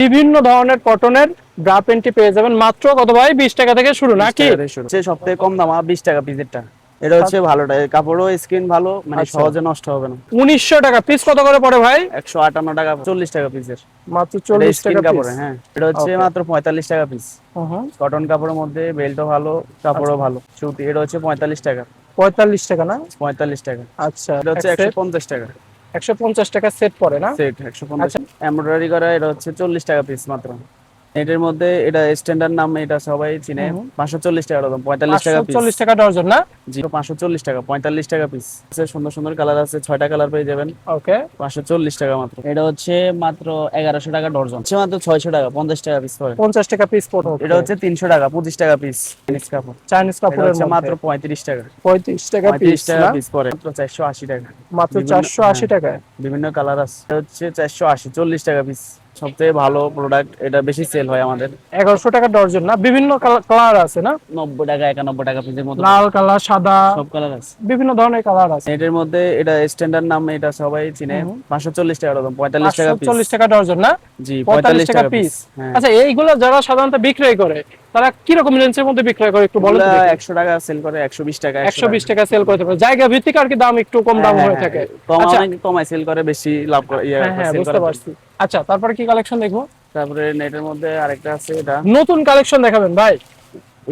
বিভিন্ন ধরনের কটনের ব্রা প্যান্টি পেয়ে যাবেন মাত্র কত ভাই 20 টাকা থেকে শুরু নাকি? সবথেকে কম দাম 20 টাকা পিসেরটা। এটা হচ্ছে ভালোটা, কাপড়ও স্কিন ভালো, মানে আচ্ছা। সহজে নষ্ট হবে না। 1900 টাকা পিস কত করে পড়ে ভাই? 158 টাকা, 40 টাকা পিসের। মাত্র এটা 40 স্কিন টাকা পিস। কাপড়ে, হ্যাঁ। এটা হচ্ছে ওকে। মাত্র 45 টাকা পিস। হুম। কটন কাপড়ের মধ্যে, বেল্টও ভালো, কাপড়ও আচ্ছা। ভালো, সুতি। এটা হচ্ছে 45 টাকা। 45 টাকা না? 45 টাকা। আচ্ছা, এটা এক হচ্ছে সেট 150 টাকা 150 টাকা সেট পড়ে না? সেট। 150 আচ্ছা। এমব্রয়ডারি করা, এটা হচ্ছে 40 টাকা পিস মাত্র। এটার মধ্যে এটা স্ট্যান্ডার্ড নাম, এটা সবাই চিনে। হুম। 540 টাকা দাম, 45 টাকা পিস। 540 টাকা ডজন না? জি, 540 টাকা, 45 টাকা পিস। সুন্দর সুন্দর কালার আছে, 6টা কালার পেয়ে যাবেন। ওকে। 540 টাকা মাত্র। এটা হচ্ছে মাত্র 1100 টাকা ডজন, হচ্ছে মাত্র 600 টাকা, 50 টাকা পিস পড়ে। 50 টাকা পিস পড়ে। এটা ওকে। হচ্ছে 300 টাকা, 25 টাকা পিস। চাইনিজ কাপড়। চাইনিজ এটা কাপড়ের হচ্ছে মধ্যে মাত্র 35 টাকা। 35 টাকা 35 পিস টাকা না? পিস পড়ে, মাত্র 480 টাকা। মাত্র বিভিন্ন, 480 হ্যাঁ, টাকায়। বিভিন্ন কালার আছে। এটা হচ্ছে 480, 40 টাকা পিস। সবথেকে ভালো প্রোডাক্ট, এটা বেশি সেল হয় আমাদের। 1100 টাকা ডজন না? বিভিন্ন কালার আছে না? 90 টাকা, 91 টাকা পিসের মতো পড়ে। লাল কালার, সাদা, সব কালার আছে বিভিন্ন ধরনের কালার আছে। এটার মধ্যে। এটা স্ট্যান্ডার্ড নাম, এটা সবাই চিনে। হুম। 540 টাকা দাম, 45 টাকা পিস। 540 টাকা ডজন না? জি, 45 45 টাকা টাকা পিস, পিস। হ্যাঁ। আচ্ছা, এইগুলো যারা সাধারণত বিক্রয় করে তারা কি রকম রেঞ্জের মধ্যে বিক্রয় করে একটু বলেন এগুলা তো দেখি। 100 টাকা সেল করে, 120 টাকা, 100 টাকা। 120 টাকা সেল করতে পারে, জায়গা ভিত্তিক আর কি দাম একটু কম হ্যাঁ, দাম হ্যাঁ, হয়ে হ্যাঁ। থাকে। কম, আচ্ছা। অনেক কমায় সেল করে, বেশি লাভ করে, হ্যাঁ হ্যাঁ, সেল বুঝতে করার জন্য। পারছি। আচ্ছা, তারপরে কি কালেকশন দেখবো? তারপরে নেটের মধ্যে আরেকটা আছে, এটা নতুন কালেকশন দেখাবেন ভাই?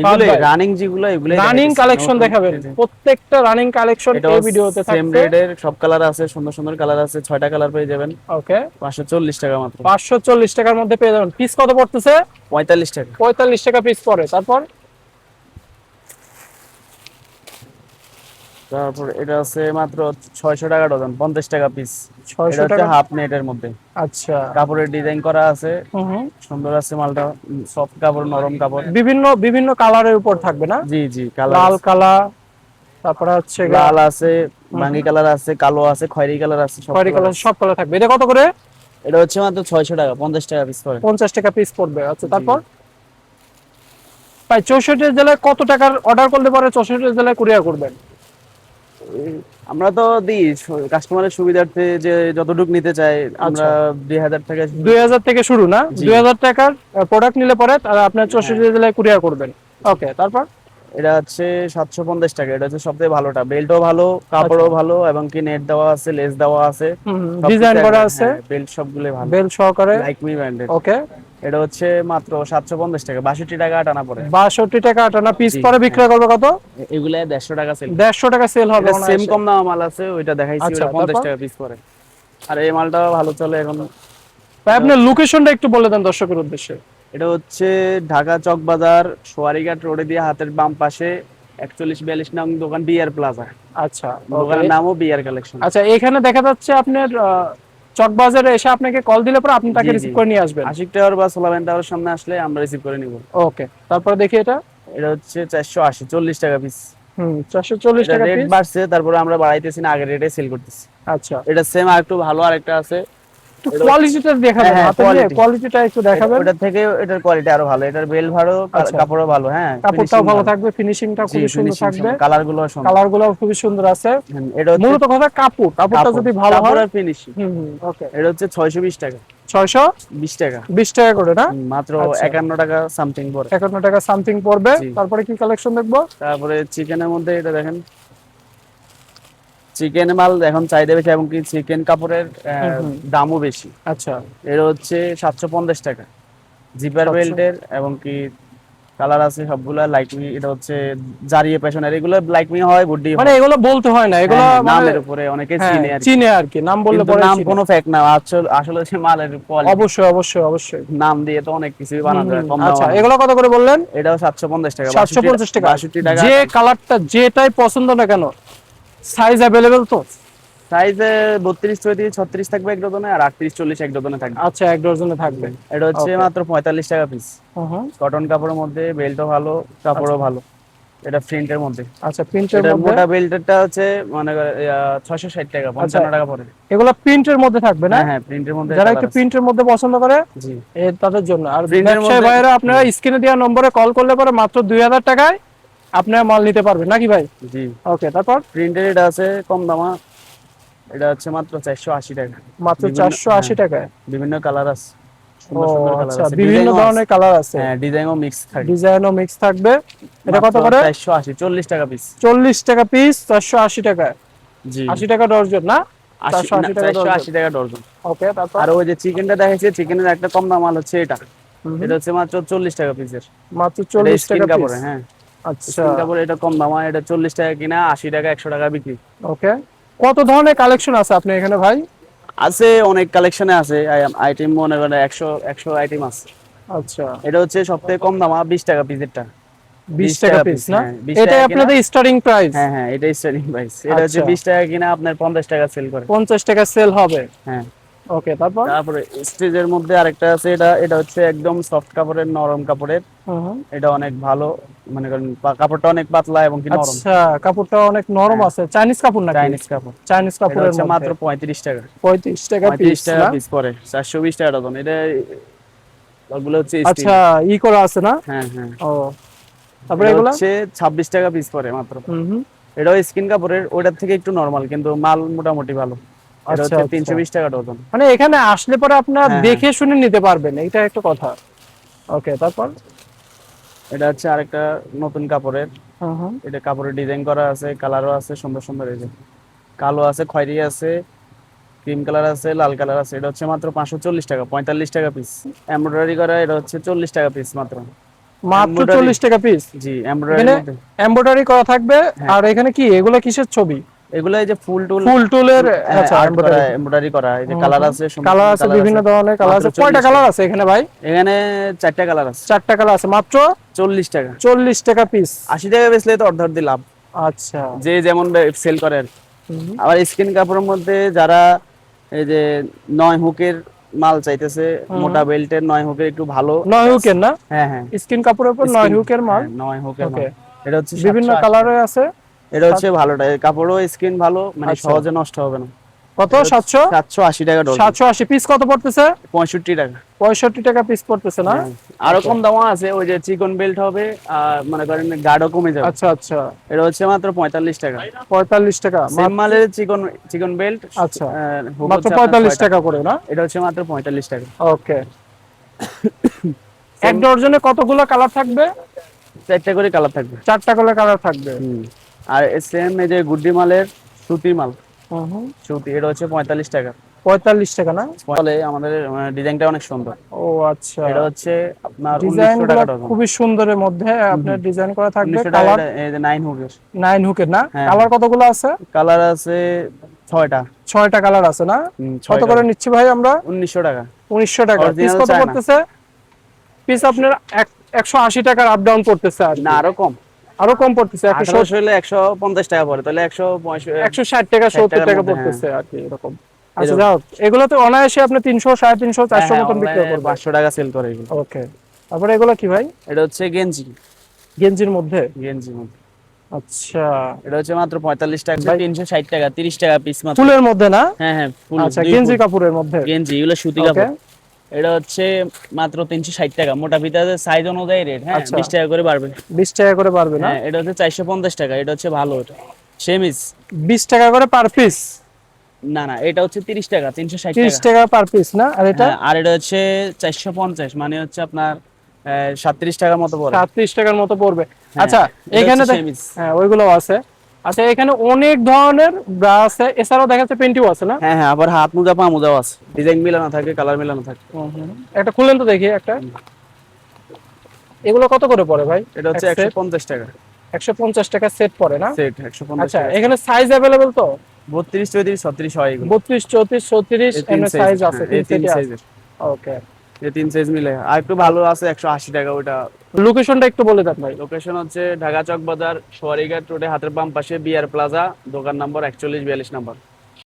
ফাহাদ এগুলোই ভাই, রানিং, যেগুলো এগুলোই রানিং দেখাইতেছি কালেকশন নতুন। দেখাবেন, এই যে, প্রত্যেকটা রানিং কালেকশন এটাও এই ভিডিওতে সেম থাকছে। রেডের, সব কালার আছে, সুন্দর সুন্দর কালার আছে, 6টা কালার পেয়ে যাবেন। ওকে। 540 টাকা মাত্র। 540 টাকার মধ্যে পেয়ে যাবেন। পিস কত পড়তেছে? 45 টাকা। 45 টাকা পিস পড়ে। তারপর তারপর এটা আছে মাত্র 600 টাকা ডজন, 50 টাকা পিস। এটা 600 হচ্ছে টাকা। হাফ নেটের মধ্যে, আচ্ছা। কাপড়ের ডিজাইন করা আছে, হুম হুম। সুন্দর আছে মালটা। সফট কাপড়, নরম কাপড়। বিভিন্ন বিভিন্ন কালারের উপর থাকবে না? জি, জি, কালার লাল আছে। কালার, তারপরে হচ্ছে লাল আছে, হুম বাঙ্গি হুম, কালার আছে, কালো আছে, খয়েরি কালার আছে, সব খয়েরি কালার কালার, আছে। সব কালার থাকবে। এটা কত করে? এটা হচ্ছে মাত্র 600 টাকা, 50 টাকা পিস পড়ে। 50 টাকা পিস পড়বে। আচ্ছা, জি। তারপর ভাই 64 জেলায় কত টাকার অর্ডার করলে পরে 64 জেলায় কুরিয়ার করবেন? আমরা তো দিই কাস্টমারের সুবিধার্থে, যে যতটুকু নিতে চাই আমরা। আচ্ছা। 2000 টাকা শুরু। 2000 থেকে শুরু না? জি, 2000 টাকার প্রোডাক্ট নিলে পরে তারা আপনার হ্যাঁ। 64 জেলায় কুরিয়ার করবেন। ওকে, তারপর এটা হচ্ছে 750 টাকা। এটা হচ্ছে সবথেকে ভালোটা, বেল্টও ভালো, আচ্ছা। কাপড়ও ভালো, এবং কি নেট দেওয়া আছে, লেস দেওয়া আছে, হুম, সবকিছু ডিজাইন করা আছে, হ্যাঁ, বেল্ট সবগুলো ভালো। বেল সহকারে। লাইকমি ব্র্যান্ডের। ওকে। এটা হচ্ছে মাত্র 750 টাকা, 62 টাকা টানা পড়ে। 62 টাকা আটানা পিস জি, পরে হ্যাঁ। বিক্রয় করবে কত? এগুলা 150 টাকা সেল। 150 টাকা সেল হবে এটা সেম অনায়াসে। কম দাম মাল আছে, ওইটা দেখাইছি, আচ্ছা, ওইটা 50 তারপর টাকা পিস পড়ে। আর এই মালটাও ভালো চলে এখন। ভাই এটা আপনার লোকেশনটা একটু বলে দেন দর্শকের উদ্দেশ্যে। এটা হচ্ছে ঢাকা চক বাজার, সোয়ারিঘাট রোডে দিয়ে হাতের বাম পাশে, 4142 নং দোকান, বিআর প্লাজা। আচ্ছা। ওকে। দোকানের নামও বিআর কালেকশন। আচ্ছা, এখানে দেখা যাচ্ছে আপনার চকবাজারে এসে আপনাকে কল দিলে পরে আপনি তাকে জি, জি। রিসিভ করে নিয়ে আসবেন। আশিক টাওয়ার বা সোলাভেন টাওয়ার সামনে আসলে আমরা রিসিভ করে নিব। ওকে, তারপরে দেখি এটা। এটা হচ্ছে 480, 40 টাকা পিস। 440 এটা টাকা রেট পিস। বাড়ছে, তারপরে আমরা বাড়াইতেছি না, আগের রেটে সেল করতেছি। আচ্ছা, এটা সেম আর একটু ভালো আরেকটা আছে। একটু এটা কোয়ালিটিটা দেখাবেন, হ্যাঁ, হাতে নিয়ে কোয়ালিটি। কোয়ালিটিটা একটু দেখাবেন। ওটার থেকে এটার কোয়ালিটি আরো ভালো, এটার বেল ভালো, আচ্ছা, কাপড়ও ভালো, হ্যাঁ, কাপড়টাও ফিনিশিং ভালো ভালো। থাকবে, ফিনিশিংটা জি, খুবই সুন্দর ফিনিশিং থাকবে, সুন্দর, কালার গুলো সুন্দর। কালার গুলো খুবই সুন্দর আছে। এটা হচ্ছে মূলত কথা কাপড়টা কাপড়, যদি ভালো কাপড় হয়। আর ফিনিশিং। ওকে। এটা হচ্ছে 620 টাকা। 620 20 টাকা। টাকা করে না? মাত্র আচ্ছা, 51 টাকা সামথিং পরে। 51 টাকা সামথিং পড়বে। জি। তারপরে কি কালেকশন দেখবো? তারপরে চিকেনের মধ্যে এটা দেখেন, চিকেন মাল এখন চাহিদা বেশি, এবং কি চিকেন কাপড়ের হুম হুম। দামও বেশি। আচ্ছা। এটা হচ্ছে 750 টাকা, জিপার 700। বেল্টের, এবং কি কালার আছে সবগুলা লাইটমি। এটা হচ্ছে জারিয়ে পেশনের, এগুলো লাইটমি হয়, গুড্ডি মানে হয়। এগুলো বলতে হয় না, হ্যাঁ, এগুলো হ্যাঁ, মানে নামের উপরে অনেকে হ্যাঁ চিনে আর কি। চিনে আর কি, নাম বললে কিন্তু পরে নাম চিনে। কোনো ফেক না, আসলে আসলে হচ্ছে মালের কোয়ালিটি। অবশ্যই অবশ্যই অবশ্যই। নাম দিয়ে তো অনেক কিছুই বানানো যায়, কম দামে আচ্ছা, বানানো এগুলো যায়। কত করে বললেন? এটাও 750 টাকা, 750 টাকা। 62 টাকা যে আটানা। কালারটা যেটাই পছন্দ না কেন, সাইজ অ্যাভেলেবেল তো? সাইজে 32, 34, 36 থাকবে এক ডজনে, আর 38, 40 এক ডজনে থাকবে। আচ্ছা, এক ডজনে থাকবে। এটা হচ্ছে ওকে। মাত্র 45 টাকা পিস। হুম। কটন কাপড়ের মধ্যে, বেল্টও ভালো, কাপড়ও আচ্ছা। ভালো। এটা প্রিন্টের মধ্যে। আচ্ছা, প্রিন্টের এটা মধ্যে। মোটা বেল্টেরটা হচ্ছে মানে 660 টাকা, আচ্ছা, 55 টাকা পড়ে। এগুলো প্রিন্টের মধ্যে থাকবে না? হ্যাঁ, হ্যাঁ, প্রিন্টের মধ্যে যারা কালার একটু আছে। প্রিন্টের মধ্যে পছন্দ করে জি। তাদের জন্য। আর প্রিন্টের ব্যবসায়ী মধ্যে, ভাইয়েরা আপনারা স্ক্রিনে দেওয়া নম্বরে কল করলে পরে মাত্র 2000 টাকায় আপনারা মাল নিতে পারবেন নাকি ভাই? জি, ওকে, তারপর প্রিন্টের এটা আছে কম দামা। এটা হচ্ছে মাত্র 480 টাকা। মাত্র বিভিন্ন, 480 হ্যাঁ, টাকায়। বিভিন্ন কালার আছে। ও সুন্দর সুন্দর কালার আচ্ছা, আছে, বিভিন্ন ডিজাইনও ধরনের কালার আছে। হ্যাঁ ডিজাইনও মিক্স থাকে। ডিজাইনও মিক্স থাকবে। এটা কত মাত্র করে? 480, 40 টাকা পিস। 40 টাকা পিস, 480 টাকা। জি 80 টাকা ডর্জন না? 80 না, 480 টাকা ডর্জন। 480 টাকা ডজন। ওকে, তারপর? আর ওই যে চিকেনটা দেখাইছে, চিকেনের একটা কম দাম মাল হচ্ছে এটা। হুম হুম। এটা হচ্ছে মাত্র 40 টাকা পিসের। মাত্র এটা 40 স্কিন টাকা পিস। কাপড়ে, হ্যাঁ আচ্ছা, স্কিন কাপড়, এটা কম দাম, এটা 40 টাকা কিনা, 80 টাকা 100 টাকা বিক্রি। ওকে। কত ধরনের কালেকশন আছে আপনি এখানে ভাই? আছে অনেক কালেকশনে আছে, আইটেম মনে করেন 100 আইটেম আছে। আচ্ছা, এটা হচ্ছে সবথেকে কম দাম, 20 টাকা পিসেরটা। 20 20 টাকা টাকা পিস পিস, না? হ্যাঁ 20 এটাই টাকা কিনা। আপনাদের স্টার্টিং প্রাইস? হ্যাঁ হ্যাঁ, এটা স্টার্টিং প্রাইস। এটা হচ্ছে আচ্ছা, 20 টাকা কিনা, আপনার 50 টাকা সেল করে। 50 টাকা সেল হবে। হ্যাঁ। ওকে, তারপর? তারপরে স্টেজের মধ্যে আরেকটা আছে, এটা এটা হচ্ছে একদম সফট কাপড়ের, নরম কাপড়ের। হুম হুম। এটা অনেক ভালো, মনে করেন কাপড়টা অনেক পাতলা এবং কি নরম। আচ্ছা, কাপড়টা অনেক নরম হ্যাঁ আছে। চাইনিজ কাপড় নাকি? চাইনিজ কাপড়। চাইনিজ এটা কাপড়ের হচ্ছে মধ্যে মাত্র 35 টাকা। 35 টাকা 35 পিস টাকা না? পিস পরে, 420 টাকা ডজন। এটা ওগুলো হচ্ছে স্টিল। আচ্ছা, ই করা আছে না? হ্যাঁ হ্যাঁ। ও, তারপরে এটা এগুলা? হচ্ছে 26 টাকা পিস পরে মাত্র। হুম হুম। এটাও স্কিন কাপড়ের, ওটার থেকে একটু নরমাল, কিন্তু মাল মোটামুটি ভালো। এটা আচ্ছা হচ্ছে আচ্ছা, 320 টাকা ডজন। মানে এখানে আসলে পরে আপনারা হ্যাঁ হ্যাঁ। দেখে শুনে নিতে পারবেন, এটা একটা কথা। ওকে, তারপর? এটা হচ্ছে আরেকটা নতুন কাপড়ের। হুম হুম। এটা কাপড়ের ডিজাইন করা আছে, কালারও আছে সুন্দর সুন্দর। এই যে কালো আছে, খয়েরি আছে, ক্রিম কালার আছে, লাল কালার আছে। এটা হচ্ছে মাত্র 540 টাকা, 45 টাকা পিস। এমব্রয়ডারি করা, এটা হচ্ছে 40 টাকা পিস মাত্র। মাত্র এমব্রয়ডারি, 40 টাকা পিস? জি এমব্রয়ডারির এখানে মধ্যে। এমব্রয়ডারি করা থাকবে। হ্যাঁ আর এখানে কি এগুলো কিসের ছবি? এগুলো এই যে ফুল টুল, ফুল টুলের? আচ্ছা, আর্ট করা, এমব্রয়ডারি। এমব্রয়ডারি করা। এই যে কালার আছে, সুন্দর কালার সুন্দর আছে, কালার বিভিন্ন আছে। ধরনের কালার মাত্র আছে। কয়টা 40 কালার টাকা। আছে এখানে ভাই? এখানে 4টা কালার আছে। 4টা কালার আছে, মাত্র 40 টাকা। 40 টাকা পিস। 80 টাকা বেচলে তো অর্ধেক দিয়ে লাভ, আচ্ছা। যে যেমন সেল করে আর কি। হুম। আবার স্কিন কাপড়ের মধ্যে যারা এই যে 9 হুকের মাল চাইতেছে, মোটা বেল্টের 9 হুকের একটু ভালো। 9 হুকের না? হ্যাঁ হ্যাঁ। স্কিন কাপড়ের উপর 9 হুকের মাল? 9 হুকের মাল। ওকে, এটা হচ্ছে বিভিন্ন 780 কালারে টাকা। আছে। এটা হচ্ছে ভালোটা, এই কাপড়ও স্কিন ভালো, মানে আচ্ছা, সহজে নষ্ট হবে না। কত? এটা হচ্ছে 700? 780 টাকা ডজন। 780 পিস কত পড়তেছে? 65 টাকা। 65 টাকা পিস পড়তেছে না? হ্যাঁ। আরো Okay. কম দামও আছে, ওই যে চিকন বেল্ট হবে, আর মনে করেন গার্ডও কমে যাবে। আচ্ছা আচ্ছা, এটা হচ্ছে মাত্র 45 টাকা। 45 টাকা সেম মালের চিকন চিকন বেল্ট, আচ্ছা, হুক মাত্র হচ্ছে আপনার 45 6টা। টাকা করে না? এটা হচ্ছে মাত্র 45 টাকা। ওকে। এক ডজনে কতগুলো কালার থাকবে? 4টা করে কালার থাকবে। 4টা করে কালার থাকবে। হুম। আর সেম এই যে গুড্ডি মালের সুতি মাল, হুম হুম। সুতি, এটা হচ্ছে 45 টাকা। 45 টাকা না? ফলে আমাদের ডিজাইনটা অনেক সুন্দর। ও আচ্ছা, এটা হচ্ছে আপনার ডিজাইন 1900 গুলো টাকা ডজন। খুবই সুন্দরের মধ্যে আপনার ডিজাইন করা থাকবে। 1900 টাকা। কালার এই যে 9 হুকের। 9 হুকের না? হ্যাঁ কালার কতগুলো আছে? কালার আছে 6টা। 6টা কালার আছে না? কত 6টা। করে নিচ্ছি ভাই আমরা? 1900 টাকা। 1900 টাকা পিস। অরিজিনাল কত চায়না। পড়তেছে পিস আপনার? 180 টাকার আপ ডাউন পড়তেছে আর না কি। আরো কম। আরো কম পড়তেছে, 1800 হলে 150 টাকা পড়ে, তাহলে 165 160 টাকা 60 70 টাকার টাকা মধ্যে, হ্যাঁ। পড়তেছে আর কি, এরকম। আচ্ছা, এরকম। যাও, এগুলোতে অনায়াসে আপনি 300 350 হ্যাঁ 400 হ্যাঁ, মতন বিক্রি অনলাইনে করবেন। 500 টাকা সেল করে এগুলো। ওকে, তারপরে এগুলো কি ভাই? এটা হচ্ছে গেঞ্জি। গেঞ্জির মধ্যে? গেঞ্জির মধ্যে আচ্ছা এটা হচ্ছে মাত্র 45 টাকা, ভাই, 360 টাকা, 30 টাকা পিস মাত্র। ফুলের মধ্যে না? হ্যাঁ হ্যাঁ, ফুল আচ্ছা, 2 গেঞ্জি ফুল কাপড়ের মধ্যে? গেঞ্জি, এগুলো সুতি ওকে, কাপড়। এটা হচ্ছে মাত্র 360 টাকা, মোটা ফিতাতে সাইজ অনুযায়ী রেট, হ্যাঁ আচ্ছা, 20 টাকা করে বাড়বে। 20 টাকা করে পারবে না? হ্যাঁ এটা হচ্ছে 450 টাকা, এটা হচ্ছে ভালো, এটা সেমিজ। 20 টাকা করে পার পিস? না না, এটা হচ্ছে 30 টাকা, 360 30 টাকা। টাকা পার পিস না? আর এটা? হ্যাঁ, আর এটা হচ্ছে 450, মানে হচ্ছে আপনার 37 টাকার মতো পড়ে। 37 টাকার মতো পড়বে। হ্যাঁ, আচ্ছা, এটা এখানে হচ্ছে সেমিজ। হ্যাঁ, ওইগুলো আছে। আচ্ছা, এখানে অনেক ধরনের ব্রা আছে, এছাড়াও দেখা যাচ্ছে পেন্টিও আছে না? হ্যাঁ হ্যাঁ, আবার হাত মোজা পা মোজাও আছে, ডিজাইন মিলানো থাকে, কালার মিলানো থাকে। একটা খুলেন তো দেখি একটা। এগুলো কত করে পড়ে ভাই? এটা হচ্ছে এক সেট 150 টাকা 150 টাকা সেট পড়ে না? সেট, 150 আচ্ছা, টাকা। এখানে সাইজ अवेलेबल তো? 32 34 36 হয় এগুলো। 32 34 36 এই তিন এমএ সাইজ, সাইজ আছে, হ্যাঁ তিন এই তিন সেটই আছে। সাইজের, ওকে, এই তিন সাইজ মিলে। আর একটু ভালো আছে 180 টাকা ওটা। লোকেশনটা একটু বলে দেন ভাই। লোকেশন হচ্ছে ঢাকা চক বাজার, সোয়ারিঘাট রোডে হাতের বাম পাশে বিআর প্লাজা, দোকান নম্বর 41 42 নম্বর।